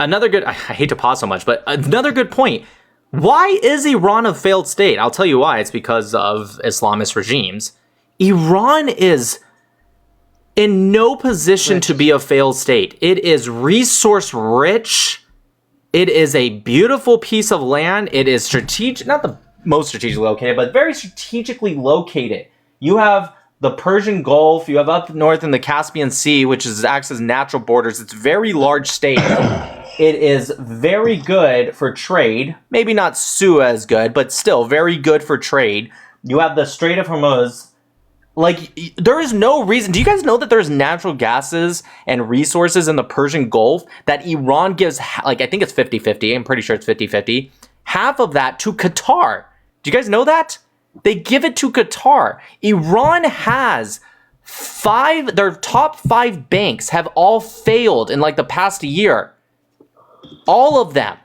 another good, I hate to pause so much, but another good point. Why is Iran a failed state? I'll tell you why. It's because of Islamist regimes. Iran is in no position to be a failed state. It is resource rich. It is a beautiful piece of land. It is strategic, not the most strategically located, but very strategically located. You have the Persian Gulf. You have up north in the Caspian Sea, which acts as natural borders. It's a very large state. It is very good for trade. Maybe not Suez good, but still very good for trade. You have the Strait of Hormuz. Like, there is no reason. Do you guys know that there's natural gases and resources in the Persian Gulf that Iran gives, like, I think it's 50-50. I'm pretty sure it's 50-50. Half of that to Qatar. Do you guys know that? They give it to Qatar. Iran has their top 5 banks have all failed in like the past year. All of them.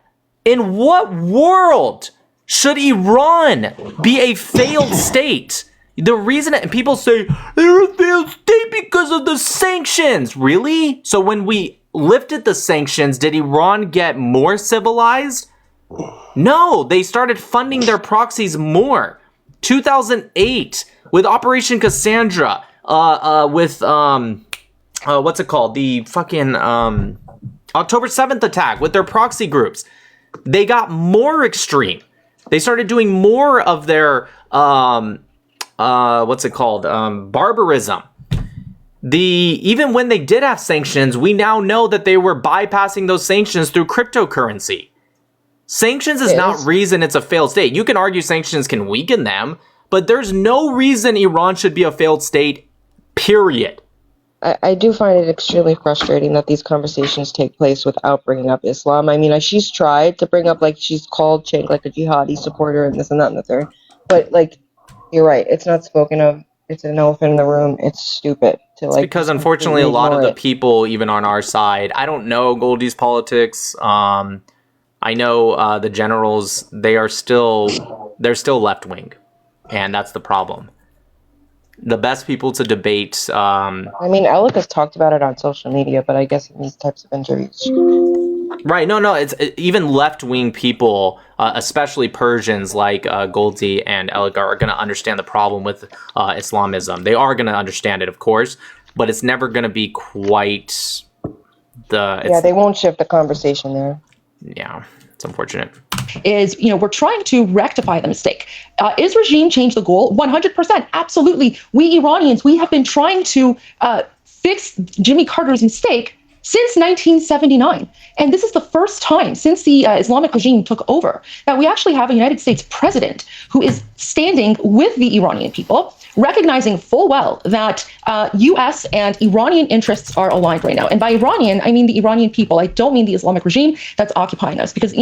In what world should Iran be a failed state? The reason that people say they're a failed state because of the sanctions. Really? So when we lifted the sanctions, did Iran get more civilized? No, they started funding their proxies more. 2008 with Operation Cassandra, with what's it called? The fucking October 7th attack with their proxy groups. They got more extreme. They started doing more of their what's it called? Barbarism. Even when they did have sanctions, we now know that they were bypassing those sanctions through cryptocurrency. Sanctions is not reason it's a failed state. You can argue sanctions can weaken them, but there's no reason Iran should be a failed state, period. I do find it extremely frustrating that these conversations take place without bringing up Islam. I mean, she's tried to bring up, like, she's called Cenk like a jihadi supporter and this and that and the third. But, like, you're right. It's not spoken of. It's an elephant in the room. It's stupid. It's because, unfortunately, a lot of the people, even on our side, I don't know Goldie's politics. I know the generals, they're still left-wing, and that's the problem. The best people to debate... I mean, Alec has talked about it on social media, but I guess in these types of interviews... Right, no, it's even left-wing people, especially Persians like Goldie and Alec are going to understand the problem with Islamism. They are going to understand it, of course, but it's never going to be quite yeah, they won't shift the conversation there. Yeah, it's unfortunate. We're trying to rectify the mistake. Is regime change the goal? 100%, absolutely. We Iranians, we have been trying to fix Jimmy Carter's mistake since 1979. And this is the first time since the Islamic regime took over that we actually have a United States president who is standing with the Iranian people, recognizing full well that U.S. and Iranian interests are aligned right now. And by Iranian, I mean the Iranian people. I don't mean the Islamic regime that's occupying us. Because,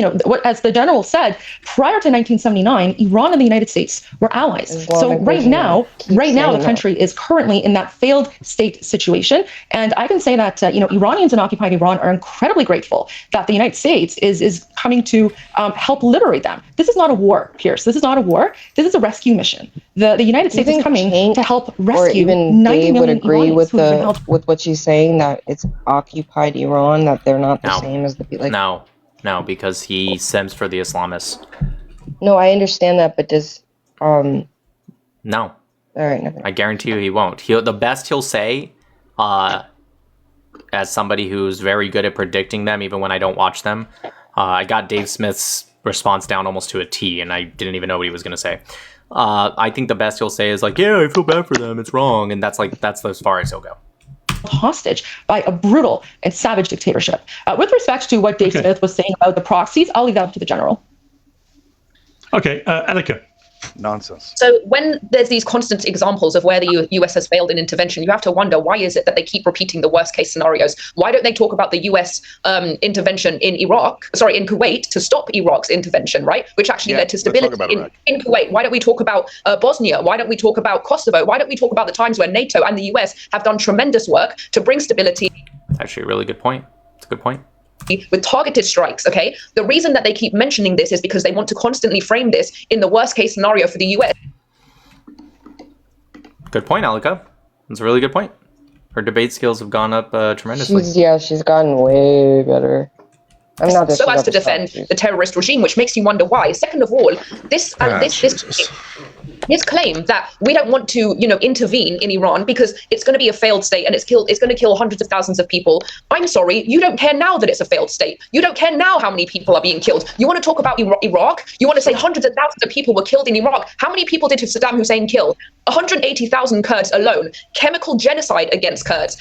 as the general said, prior to 1979, Iran and the United States were allies. So right now, the country is currently in that failed state situation. And I can say that, Iranians in occupied Iran are incredibly grateful that the United States is coming to help liberate them. This is not a war, Pierce. This is not a war. This is a rescue mission. The United States is coming to help rescue. Or even they would agree with what she's saying, that it's occupied Iran, that they're not the same as the people. No, because he sims for the Islamists. No, I understand that, but does No. All right, never mind. I guarantee you he won't. The best he'll say, as somebody who's very good at predicting them, even when I don't watch them, I got Dave Smith's response down almost to a T, and I didn't even know what he was going to say. I think the best he'll say is like, yeah, I feel bad for them, it's wrong, and that's as far as he'll go. Hostage by a brutal and savage dictatorship. With respect to what Dave Smith was saying about the proxies, I'll leave that up to the general. Okay, Alika. Nonsense. So when there's these constant examples of where the US has failed in intervention, you have to wonder, why is it that they keep repeating the worst case scenarios? Why don't they talk about the US intervention in Kuwait to stop Iraq's intervention, right? Which actually led to stability in Kuwait. Why don't we talk about Bosnia? Why don't we talk about Kosovo? Why don't we talk about the times where NATO and the US have done tremendous work to bring stability? Actually, a really good point. It's a good point. With targeted strikes, okay? The reason that they keep mentioning this is because they want to constantly frame this in the worst case scenario for the US. Good point, Alika. That's a really good point. Her debate skills have gone up tremendously. She's gotten way better. I'm not so as to disrespecting defend Jews. the terrorist regime, which makes you wonder why. Second of all, this Jesus. his claim that we don't want to, intervene in Iran because it's going to be a failed state and it's going to kill hundreds of thousands of people. I'm sorry, you don't care now that it's a failed state. You don't care now how many people are being killed. You want to talk about Iraq? You want to say hundreds of thousands of people were killed in Iraq? How many people did Saddam Hussein kill? 180,000 Kurds alone. Chemical genocide against Kurds.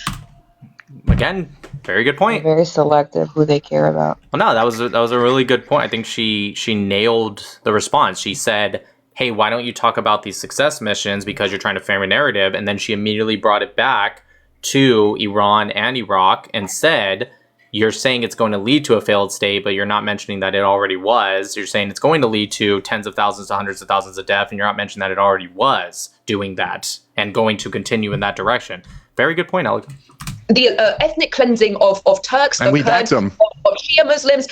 Again, very good point. Very selective who they care about. Well, no, that was a really good point. I think she nailed the response. She said, hey, why don't you talk about these success missions because you're trying to frame a narrative? And then she immediately brought it back to Iran and Iraq and said, you're saying it's going to lead to a failed state, but you're not mentioning that it already was. You're saying it's going to lead to tens of thousands to hundreds of thousands of deaths, and you're not mentioning that it already was doing that and going to continue in that direction. Very good point, Alec. The ethnic cleansing of Turks, And of we Kurds, backed them. of Shia Muslims.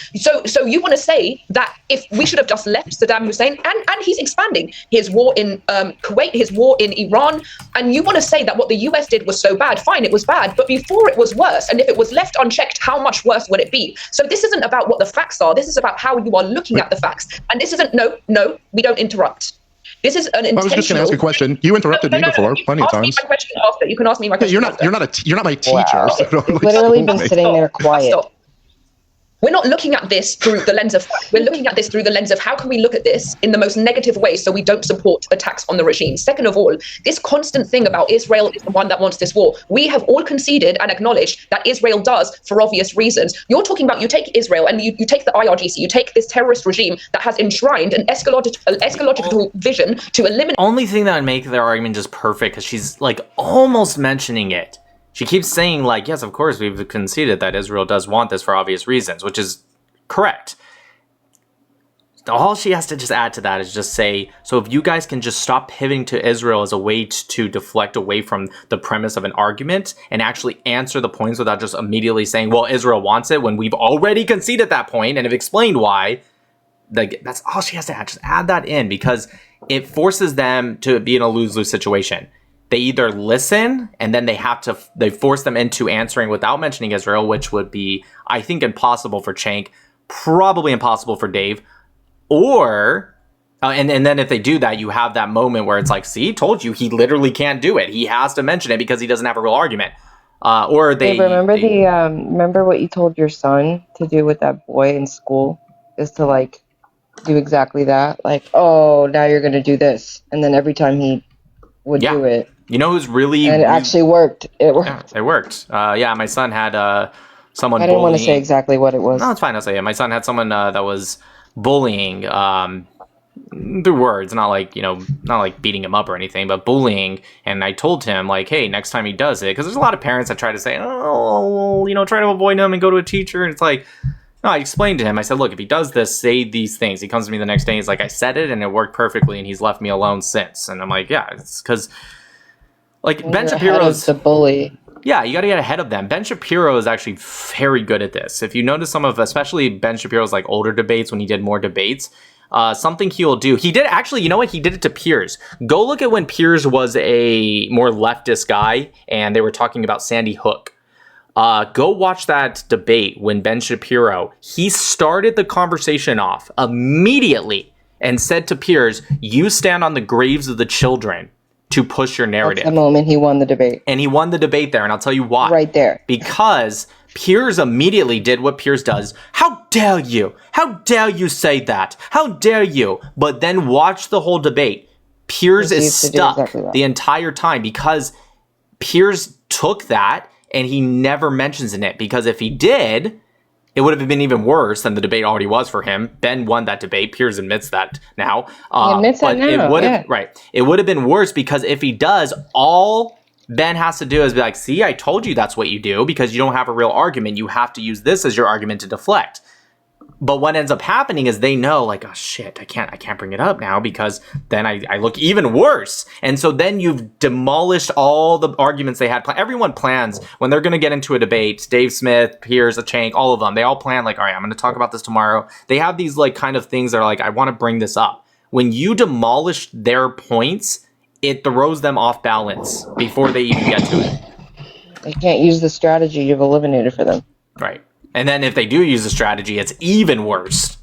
So you want to say that if we should have just left Saddam Hussein, and he's expanding his war in Kuwait, his war in Iran, and you want to say that what the US did was so bad? Fine, it was bad, but before it was worse. And if it was left unchecked, how much worse would it be? So this isn't about what the facts are. This is about how you are looking at the facts. And this isn't no, we don't interrupt. This is an intentional. I was just going to ask a question. You interrupted me before plenty of Ask me times. my question after. You can ask me my Yeah, question. you're not my teacher. Wow. So don't really Literally school been me. sitting there quiet. Stop. We're not looking at this through the lens of fact. We're looking at this through the lens of how can we look at this in the most negative way so we don't support attacks on the regime. Second of all, this constant thing about Israel is the one that wants this war. We have all conceded and acknowledged that Israel does for obvious reasons. You're talking about, you take Israel and you take the IRGC, you take this terrorist regime that has enshrined an eschatological vision to eliminate. Only thing that would make their argument just perfect, because she's like almost mentioning it. She keeps saying like, yes, of course, we've conceded that Israel does want this for obvious reasons, which is correct. All she has to just add to that is just say, so if you guys can just stop pivoting to Israel as a way to deflect away from the premise of an argument and actually answer the points without just immediately saying, well, Israel wants it, when we've already conceded that point and have explained why. That's all she has to add. Just add that in, because it forces them to be in a lose-lose situation. They either listen and then they force them into answering without mentioning Israel, which would be, I think, impossible for Cenk, probably impossible for Dave. Or, and then if they do that, you have that moment where it's like, see, told you, he literally can't do it. He has to mention it because he doesn't have a real argument. Or they... Hey, remember what you told your son to do with that boy in school? Is to, like, do exactly that. Like, oh, now you're going to do this. And then every time he would do it. You know who's really... And it actually worked. It worked. Yeah, it worked. My son had someone I didn't want to bullying. say exactly what it was. No, it's fine. I'll say it. My son had someone that was bullying through words, not like beating him up or anything, but bullying. And I told him, like, hey, next time he does it, because there's a lot of parents that try to say, try to avoid him and go to a teacher. And it's like, no, I explained to him. I said, look, if he does this, say these things. He comes to me the next day. He's like, I said it and it worked perfectly. And he's left me alone since. And I'm like, yeah, it's because... Like, Ben Shapiro's the bully. Yeah, you got to get ahead of them. Ben Shapiro is actually very good at this. If you notice especially Ben Shapiro's like older debates, when he did more debates, something he'll do. He did actually, you know what? He did it to Piers. Go look at when Piers was a more leftist guy and they were talking about Sandy Hook. Go watch that debate when Ben Shapiro, he started the conversation off immediately and said to Piers, you stand on the graves of the children to push your narrative. That's the moment he won the debate. And he won the debate there, and I'll tell you why. Right there. Because Piers immediately did what Piers does. How dare you? How dare you say that? How dare you? But then watch the whole debate. Piers is stuck the entire time because Piers took that and he never mentions in it. Because if he did, it would have been even worse than the debate already was for him. Ben won that debate. Piers admits that now. He admits that now. It would have, right. It would have been worse because if he does, all Ben has to do is be like, see, I told you that's what you do because you don't have a real argument. You have to use this as your argument to deflect. But what ends up happening is they know, like, oh shit, I can't bring it up now because then I look even worse. And so then you've demolished all the arguments they had. Everyone plans when they're going to get into a debate. Dave Smith, Piers, Cenk, all of them. They all plan like, all right, I'm going to talk about this tomorrow. They have these like kind of things that are like, I want to bring this up. When you demolish their points, it throws them off balance before they even get to it. They can't use the strategy you've eliminated for them. Right. And then if they do use a strategy, it's even worse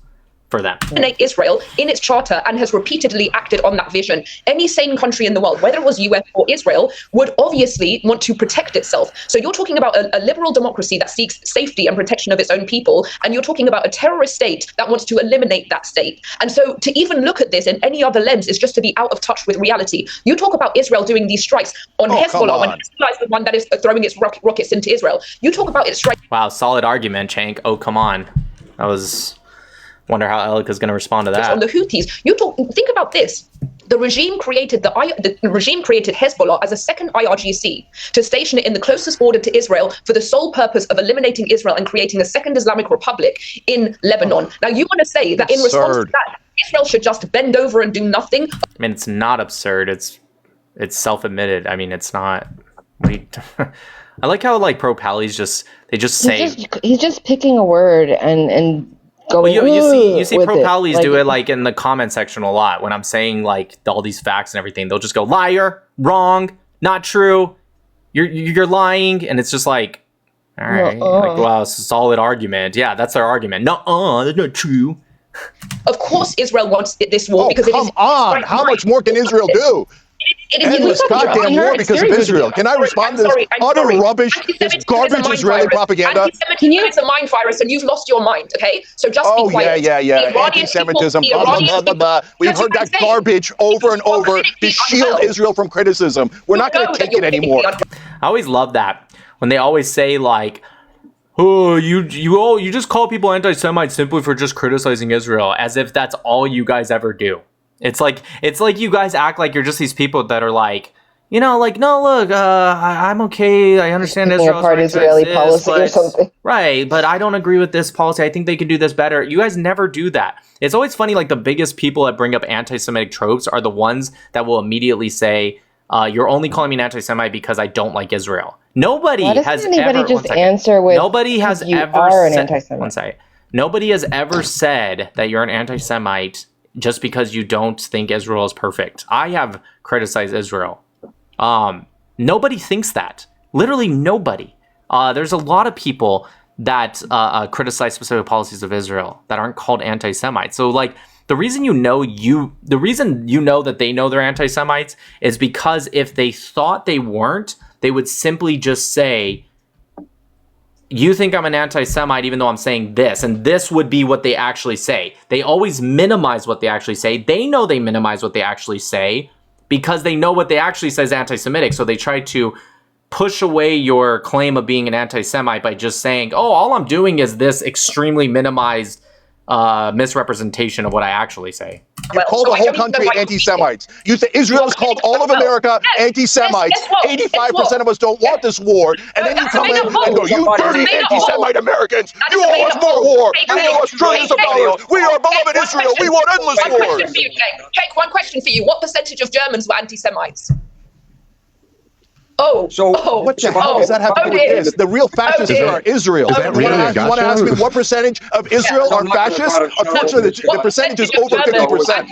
for them. Israel in its charter and has repeatedly acted on that vision. Any sane country in the world, whether it was US or Israel, would obviously want to protect itself. So you're talking about a liberal democracy that seeks safety and protection of its own people, and you're talking about a terrorist state that wants to eliminate that state. And so to even look at this in any other lens is just to be out of touch with reality. You talk about Israel doing these strikes on Hezbollah, when Hezbollah is the one that is throwing its rockets into Israel. You talk about its strikes. Wow, solid argument, Chank. Oh, come on. That was... Wonder how Elika's going to respond to that. On the Houthis, think about this. The regime created Hezbollah as a second IRGC to station it in the closest border to Israel for the sole purpose of eliminating Israel and creating a second Islamic Republic in Lebanon. Now, you want to say that in response to that, Israel should just bend over and do nothing? I mean, it's not absurd. It's self-admitted. I mean, it's not. I like how like pro-Pallies he's just picking a word and. Well, you see pro-Pallies like, do it like in the comment section a lot. When I'm saying like all these facts and everything, they'll just go liar, wrong, not true, you're lying, and it's just like, all right, like wow, it's a solid argument. Yeah, that's their argument. No, that's not true. Of course, Israel wants this war because come on. How much more can Israel do? Endless goddamn war because of Israel. Can I respond to this utter rubbish, this garbage Israeli propaganda? Anti-Semitism is a mind virus, and you've lost your mind. Okay, so just be quiet. Yeah. Anti-Semitism. We've heard that garbage over and over to shield Israel from criticism. We're not going to take it anymore. I always love that when they always say like, "Oh, you just call people anti-Semites simply for just criticizing Israel," as if that's all you guys ever do. It's like you guys act like you're just these people that are like, you know, like, no, look, I'm okay. I understand Israel's part Israeli policy or something. Right, but I don't agree with this policy. I think they could do this better. You guys never do that. It's always funny, like the biggest people that bring up anti-Semitic tropes are the ones that will immediately say, you're only calling me an anti-Semite because I don't like Israel. Nobody has ever said that you're an anti-Semite just because you don't think Israel is perfect. I have criticized Israel. Nobody thinks that. Literally nobody. There's a lot of people that criticize specific policies of Israel that aren't called anti-Semites. So like the reason you know that they know they're anti-Semites is because if they thought they weren't, they would simply just say, you think I'm an anti-Semite even though I'm saying this, and this would be what they actually say. They always minimize what they actually say. They know they minimize what they actually say because they know what they actually say is anti-Semitic, so they try to push away your claim of being an anti-Semite by just saying, oh, all I'm doing is this extremely minimized misrepresentation of what I actually say. You call the whole country anti-Semites. You say Israel's called all of America anti-Semites. 85% of us don't want this war. And then you come in and go, you dirty anti-Semite Americans. You owe us more war. You owe us trillions of dollars. We are beloved Israel. We want endless wars. Jake, one question for you. What percentage of Germans were anti-Semites? What the hell does that have to do with this? The real fascists are Israel. You want to ask me what percentage of Israel are fascists? Unfortunately, the percentage is over 50%.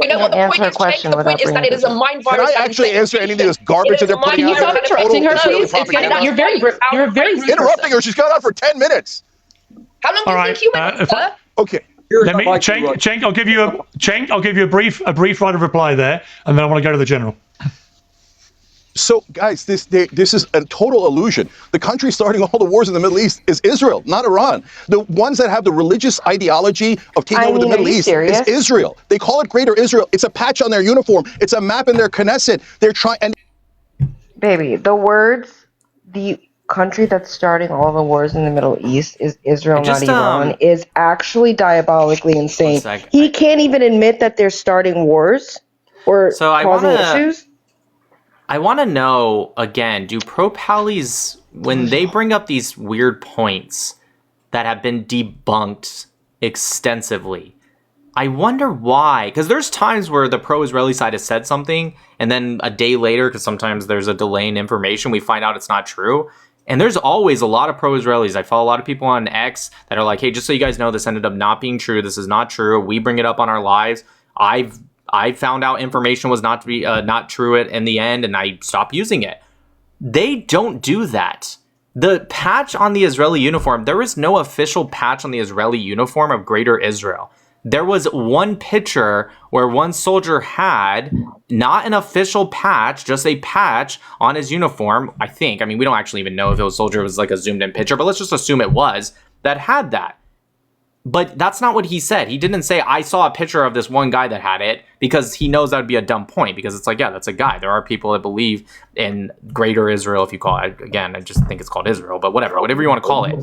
You know what the point is, Jake? The point is that it is a mind virus. Can I actually answer any of this garbage that they're putting out? Can you stop interrupting her, please? You're very interrupting her. She's gone on for 10 minutes. How long do you think you went, sir? Okay. Let me, Cenk, I'll give you a brief right of reply there, and then I want to go to the general. So, guys, this is a total illusion. The country starting all the wars in the Middle East is Israel, not Iran. The ones that have the religious ideology of taking over the Middle East is Israel. They call it Greater Israel. It's a patch on their uniform. It's a map in their Knesset. They're trying. Baby, the country that's starting all the wars in the Middle East is Israel, not Iran, is actually diabolically insane. He can't even admit that they're starting wars or causing issues. I want to know, again, do pro-Pallies, when they bring up these weird points that have been debunked extensively, I wonder why. Because there's times where the pro-Israeli side has said something, and then a day later, because sometimes there's a delay in information, we find out it's not true. And there's always a lot of pro-Israelis. I follow a lot of people on X that are like, hey, just so you guys know, this ended up not being true. This is not true. We bring it up on our lives. I found out information was not true in the end, and I stopped using it. They don't do that. The patch on the Israeli uniform, there was no official patch on the Israeli uniform of Greater Israel. There was one picture where one soldier had not an official patch, just a patch on his uniform, I think. I mean, we don't actually even know if it was soldier, it was like a zoomed in picture, but let's just assume it was, that had that. But that's not what he said. He didn't say, I saw a picture of this one guy that had it, because he knows that would be a dumb point, because it's like, yeah, that's a guy. There are people that believe in Greater Israel, if you call it. Again, I just think it's called Israel, but whatever you want to call it.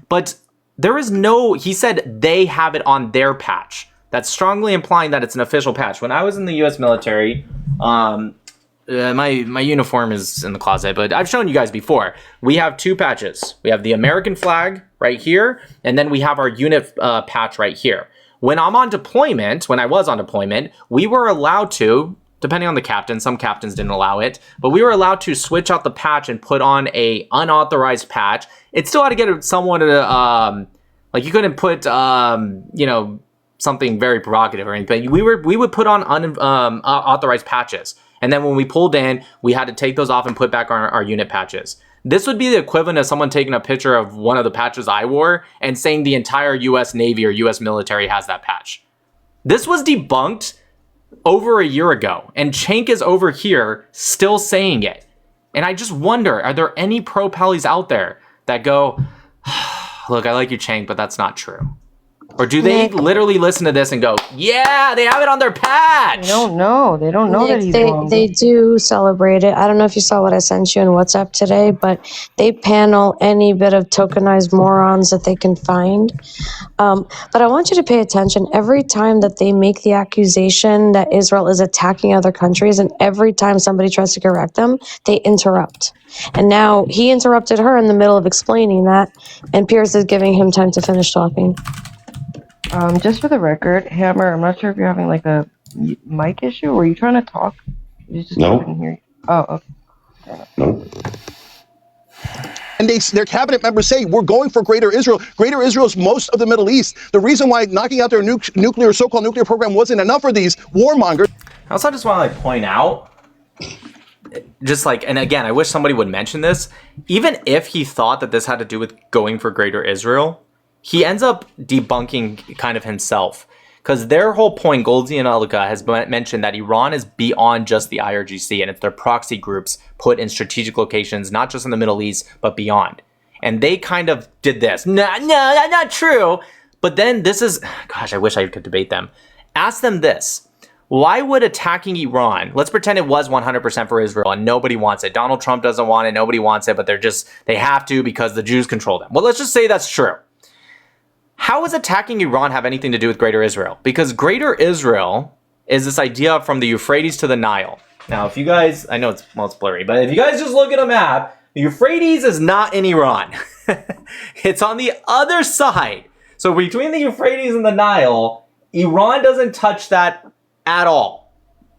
But there is no, he said they have it on their patch. That's strongly implying that it's an official patch. When I was in the U.S. military, my uniform is in the closet, but I've shown you guys before. We have two patches. We have the American flag right here, and then we have our unit patch right here. When I'm on deployment, when I was on deployment, we were allowed to, depending on the captain, some captains didn't allow it, but we were allowed to switch out the patch and put on a unauthorized patch. It still had to get someone to, like you couldn't put, you know, something very provocative or anything. We would put on unauthorized patches. And then when we pulled in, we had to take those off and put back on our unit patches. This would be the equivalent of someone taking a picture of one of the patches I wore and saying the entire US Navy or US military has that patch. This was debunked over a year ago, and Cenk is over here still saying it. And I just wonder, are there any pro-Pallies out there that go, look, I like you, Cenk, but that's not true? Or do they literally listen to this and go, yeah, they have it on their patch? They don't know. They don't know that he's wrong. They do celebrate it. I don't know if you saw what I sent you in WhatsApp today, but they panel any bit of tokenized morons that they can find. But I want you to pay attention. Every time that they make the accusation that Israel is attacking other countries, and every time somebody tries to correct them, they interrupt. And now he interrupted her in the middle of explaining that, and Pierce is giving him time to finish talking. Just for the record, Hammer, I'm not sure if you're having like a mic issue. Were you trying to talk? You just couldn't hear you. Oh, okay. No. And their cabinet members say, we're going for Greater Israel. Greater Israel is most of the Middle East. The reason why knocking out their nuclear, so-called nuclear program wasn't enough for these warmongers. I also just want to point out, just like, and again, I wish somebody would mention this, even if he thought that this had to do with going for Greater Israel, he ends up debunking kind of himself, because their whole point, Goldsy and Alika, has mentioned that Iran is beyond just the IRGC, and it's their proxy groups put in strategic locations, not just in the Middle East, but beyond. And they kind of did this. No, that's not true. But then this is, gosh, I wish I could debate them. Ask them this. Why would attacking Iran, let's pretend it was 100% for Israel and nobody wants it. Donald Trump doesn't want it, nobody wants it, but they have to because the Jews control them. Well, let's just say that's true. How does attacking Iran have anything to do with Greater Israel? Because Greater Israel is this idea from the Euphrates to the Nile. Now, if you guys, I know it's blurry, but if you guys just look at a map, the Euphrates is not in Iran. It's on the other side. So between the Euphrates and the Nile, Iran doesn't touch that at all.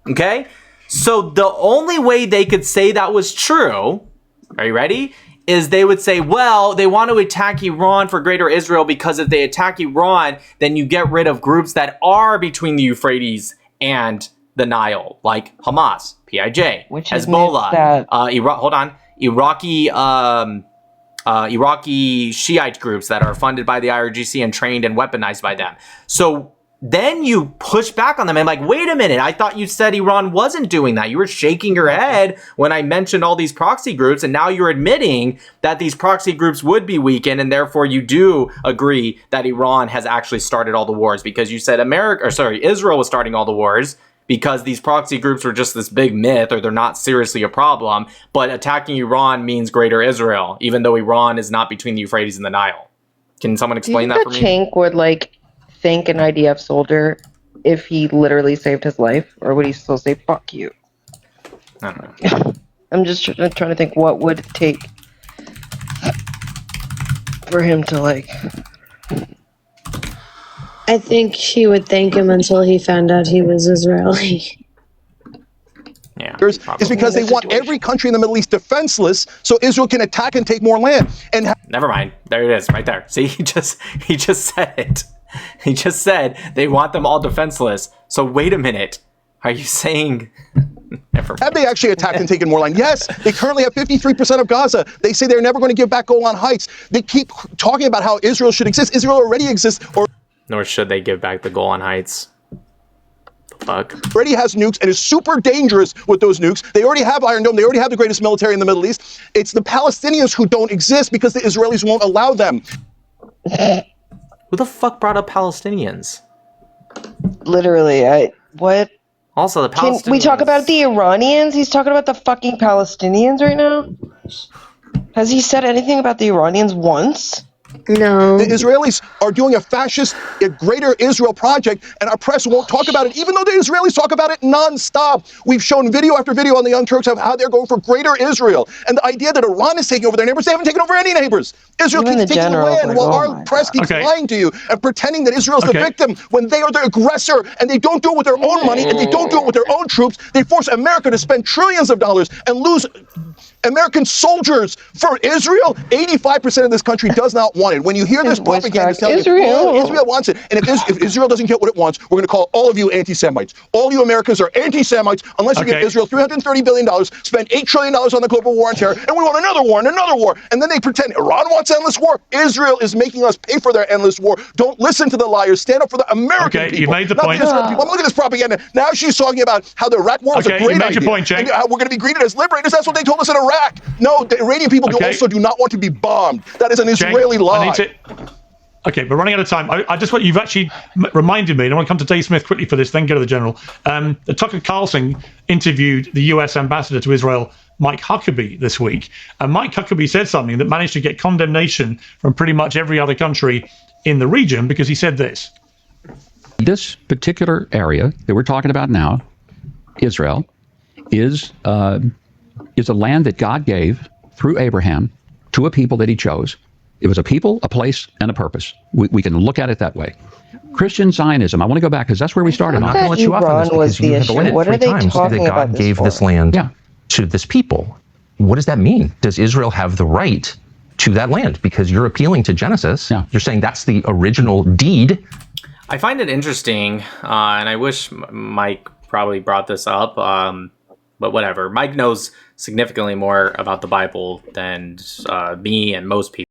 Okay? So the only way they could say that was true, are you ready? Is they would say, well, they want to attack Iran for Greater Israel because if they attack Iran, then you get rid of groups that are between the Euphrates and the Nile, like Hamas, PIJ, Which Hezbollah, Iraqi Shiite groups that are funded by the IRGC and trained and weaponized by them. So then you push back on them and like, wait a minute, I thought you said Iran wasn't doing that. You were shaking your head when I mentioned all these proxy groups, and now you're admitting that these proxy groups would be weakened, and therefore you do agree that Iran has actually started all the wars, because you said Israel was starting all the wars because these proxy groups were just this big myth, or they're not seriously a problem, but attacking Iran means Greater Israel, even though Iran is not between the Euphrates and the Nile. Can someone explain that for me? Cenk would thank an IDF soldier if he literally saved his life, or would he still say fuck you? I don't know. I'm just trying to think what would it take for him to I think he would thank him until he found out he was Israeli. Yeah, is because they want every country in the Middle East defenseless so Israel can attack and take more land. And never mind. There it is, right there. See, he just said it. He just said they want them all defenseless. So wait a minute. Are you saying Have they actually attacked and taken more land? Yes, they currently have 53% of Gaza. They say they're never going to give back Golan Heights. They keep talking about how Israel should exist. Israel already exists, or Nor should they give back the Golan Heights. The fuck? Already has nukes and is super dangerous with those nukes. They already have Iron Dome. They already have the greatest military in the Middle East. It's the Palestinians who don't exist because the Israelis won't allow them. Who the fuck brought up Palestinians? Literally, what? Also, the Palestinians. Can we talk about the Iranians? He's talking about the fucking Palestinians right now? Has he said anything about the Iranians once? No. The Israelis are doing a greater Israel project, and our press won't talk about it, even though the Israelis talk about it nonstop. We've shown video after video on the Young Turks of how they're going for greater Israel. And the idea that Iran is taking over their neighbors, they haven't taken over any neighbors. Israel Even keeps the taking generals, land like, while oh our my press keeps Okay. lying to you and pretending that Israel's the Okay. victim when they are the aggressor, and they don't do it with their own money, and they don't do it with their own troops. They force America to spend trillions of dollars and lose American soldiers for Israel. 85% of this country does not want it. When you hear this voice propaganda crack, telling you, Israel. "Oh, Israel wants it," and if Israel doesn't get what it wants, we're going to call all of you anti-Semites. All you Americans are anti-Semites unless you give Okay. Israel $330 billion, spend $8 trillion on the global war on terror, and we want another war and another war. And then they pretend Iran wants endless war. Israel is making us pay for their endless war. Don't listen to the liars. Stand up for the American Okay, people. you made the not point. the Israeli people. Look at this propaganda. Now she's talking about how the Iraq war was Okay, a you great made your idea. point, Cenk. And how we're going to be greeted as liberators. That's what they told us in Iraq. No, the Iranian people Okay. also do not want to be bombed. That is an Cenk, Israeli lie. I need to. Okay, we're running out of time. I just want you've actually reminded me. And I want to come to Dave Smith quickly for this. Then go to the general. Tucker Carlson interviewed the U.S. ambassador to Israel, Mike Huckabee, this week, and Mike Huckabee said something that managed to get condemnation from pretty much every other country in the region because he said this. This particular area that we're talking about now, Israel, is a land that God gave through Abraham to a people that he chose. It was a people, a place, and a purpose. We can look at it that way. Christian Zionism, I want to go back because that's where we started. I I'm thought not going to let you off on Iran this was because you the have issue. pointed What are three they times talking that about God this gave for? this land Yeah. to this people. What does that mean? Does Israel have the right to that land? Because you're appealing to Genesis. Yeah. You're saying that's the original deed. I find it interesting, and I wish Mike probably brought this up, but whatever. Mike knows significantly more about the Bible than me and most people.